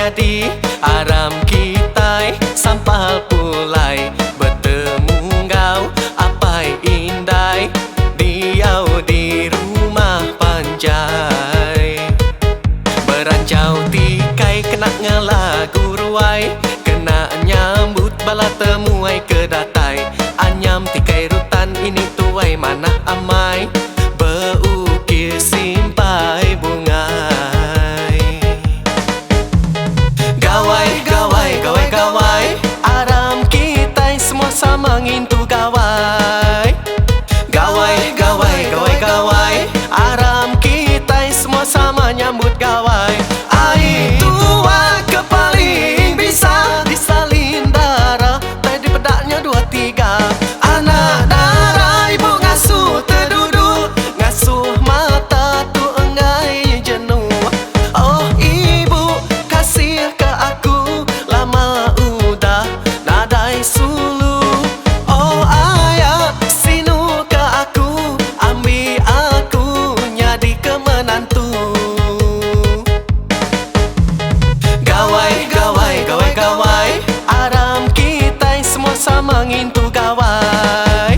nyadi aram kita sampal pulai bertemu ngau apai indai diau di rumah panjai berancau tikai kena ngelagu ruai kena nyambut bala temuai kedatai anyam tikai rutan ini tuai mana amai beukir simpai bungai gawai gawai gawai gawai aram kita semua sama ngintu gawai gawai gawai gawai gawai aram kita semua sama nyambut gawai ai tua kepaling bisa disalin darah tadi pedaknya 2-3 anak darah ibu ngasuh terduduk ngasuh mata tu engai jenuh oh ibu kasih ke aku lama udah nadai sulu oh ayah sinu ke aku ambil aku nyadi ke menantu gawai gawai gawai gawai aram kita semua sama ngintu gawai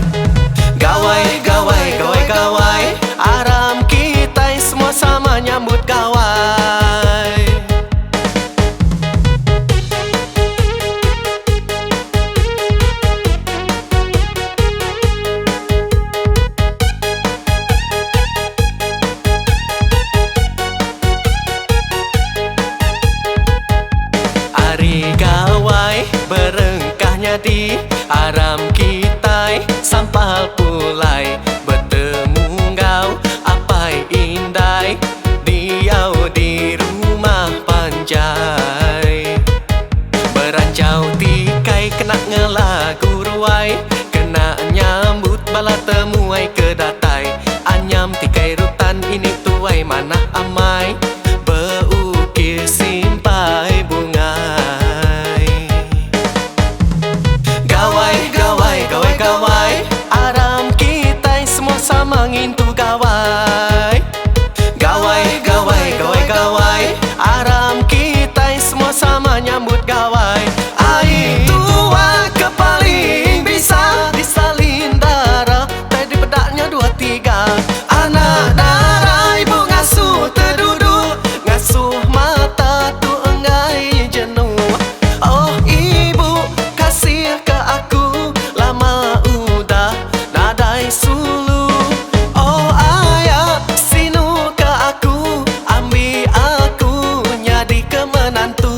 gawai gawai gawai gawai aram kita semua sama nyambut gawai ari gawai berengkahnya di aram kita sampal pulai bertemu ngau apai indai diau di rumah panjai berancau tikai kena ngelagu ruai kena nyambut bala temuai kedatai anyam tikai rutan ini tuai mana amai beukir simpai bungai gawai gawai gawai gawai aram kita semua sama ngintu gawai gawai gawai gawai gawai aram kita semua sama nyambut gawai ai tua kepaling bisa disalin darah tadi pedaknya 2-3 anak darah ibu ngasuh terduduk ngasuh mata tu engai jenuh oh ibu kasih ke aku lama udah nadai sulu oh ayah sinu ke aku ambil aku nyadi ke menantu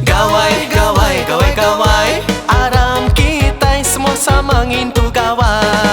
gawai gawai gawai gawai aram kita semua sama ngintu gawai